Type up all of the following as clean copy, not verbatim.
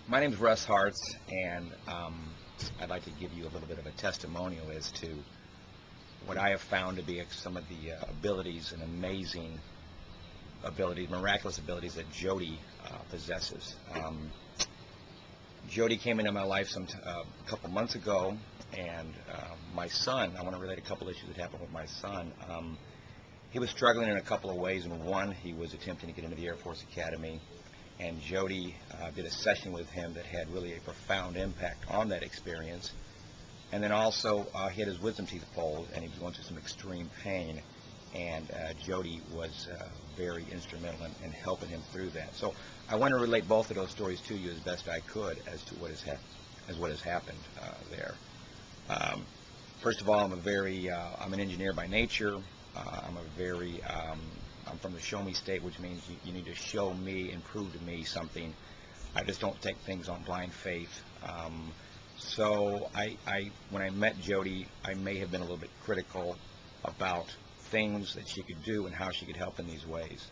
My name is Russ Hartz, and I'd like to give you a little bit of a testimonial as to what I have found to be some of the abilities and amazing abilities, miraculous abilities that Jody possesses. Jody came into my life a couple months ago, and my son, I want to relate a couple issues that happened with my son. He was struggling in a couple of ways. And one, he was attempting to get into the Air Force Academy, and Jody did a session with him that had really a profound impact on that experience. And then also he had his wisdom teeth pulled, and he was going through some extreme pain, and Jody was very instrumental in helping him through that. So I want to relate both of those stories to you as best I could as to what has happened there. First of all, I'm an engineer by nature. I'm from the show me state, which means you need to show me and prove to me something. I just don't take things on blind faith. So when I met Jody, I may have been a little bit critical about things that she could do and how she could help in these ways.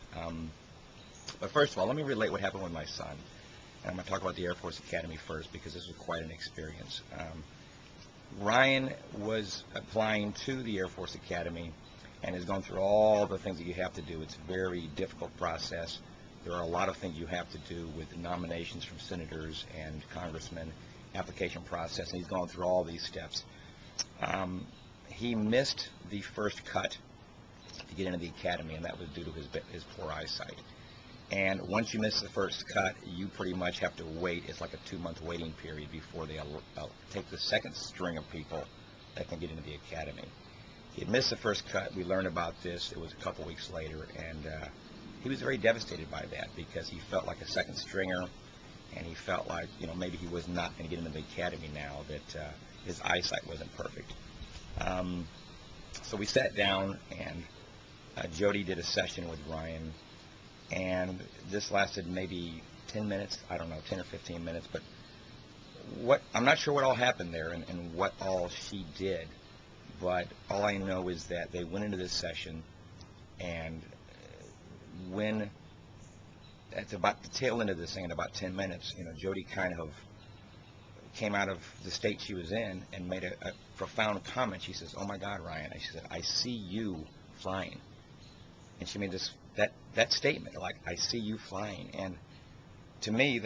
But first of all, let me relate what happened with my son. And I'm going to talk about the Air Force Academy first, because this was quite an experience. Ryan was applying to the Air Force Academy and has gone through all the things that you have to do. It's a very difficult process. There are a lot of things you have to do with the nominations from senators and congressmen, application process, and he's gone through all these steps. He missed the first cut to get into the academy, and that was due to his poor eyesight. And once you miss the first cut, you pretty much have to wait. It's like a 2-month waiting period before they'll take the second string of people that can get into the academy. He had missed the first cut. We learned about this. It was a couple weeks later, and he was very devastated by that, because he felt like a second stringer, and he felt like, maybe he was not going to get into the academy now, that his eyesight wasn't perfect. So we sat down, and Jody did a session with Ryan, and this lasted maybe 10 minutes, I don't know, 10 or 15 minutes, but I'm not sure what all happened there and what all she did, but all I know is that they went into this session, and when at about the tail end of this thing, in about 10 minutes, Jody kind of came out of the state she was in and made a profound comment. She says, "Oh my God, Ryan," she said, "I see you flying." And she made that statement, like, "I see you flying." And to me,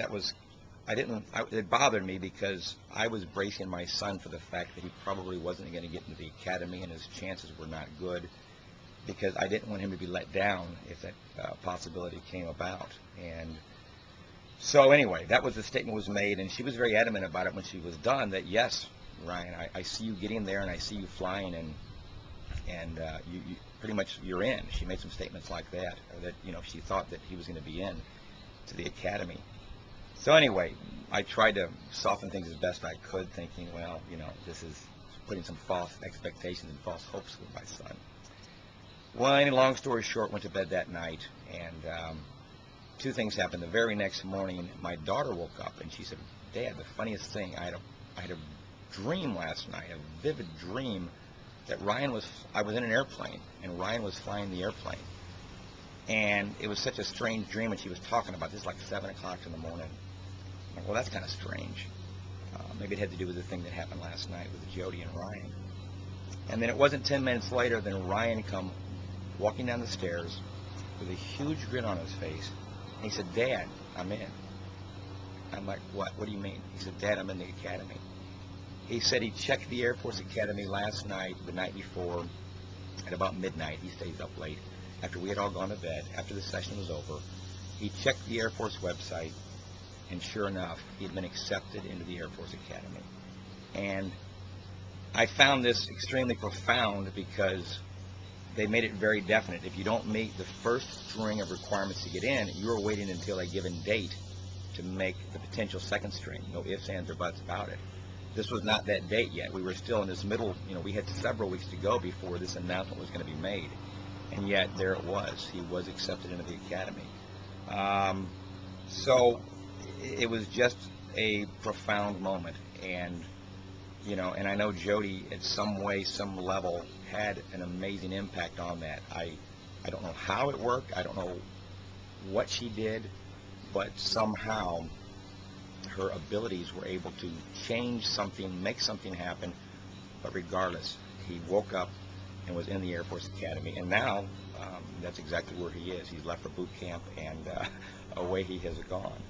it bothered me, because I was bracing my son for the fact that he probably wasn't going to get into the academy, and his chances were not good, because I didn't want him to be let down if that possibility came about. And so anyway, that was the statement was made, and she was very adamant about it when she was done, that yes, Ryan, I see you getting there, and I see you flying, and you pretty much you're in. She made some statements like that, or that she thought that he was going to be in to the academy. So anyway, I tried to soften things as best I could, thinking, well, this is putting some false expectations and false hopes with my son. Well, any long story short, went to bed that night, and two things happened. The very next morning, my daughter woke up, and she said, "Dad, the funniest thing, I had a dream last night, a vivid dream, that I was in an airplane, and Ryan was flying the airplane. And it was such a strange dream," and she was talking about this like 7 o'clock in the morning. I'm like, well, that's kind of strange. Maybe it had to do with the thing that happened last night with Jody and Ryan. And then it wasn't 10 minutes later, then Ryan come walking down the stairs with a huge grin on his face. And he said, "Dad, I'm in." I'm like, "What? What do you mean?" He said, "Dad, I'm in the academy." He said he checked the Air Force Academy last night, the night before, at about midnight. He stays up late. After we had all gone to bed, after the session was over, he checked the Air Force website, and sure enough, he had been accepted into the Air Force Academy. And I found this extremely profound, because they made it very definite. If you don't meet the first string of requirements to get in, you're waiting until a given date to make the potential second string. No ifs, ands, or buts about it. This was not that date yet. We were still in this middle, we had several weeks to go before this announcement was going to be made. And yet, there it was. He was accepted into the academy. So it was just a profound moment. And, and I know Jody, at some way, some level, had an amazing impact on that. I don't know how it worked. I don't know what she did, but somehow her abilities were able to change something, make something happen. But regardless, he woke up and was in the Air Force Academy, and now that's exactly where he is. He's left for boot camp, and away he has gone.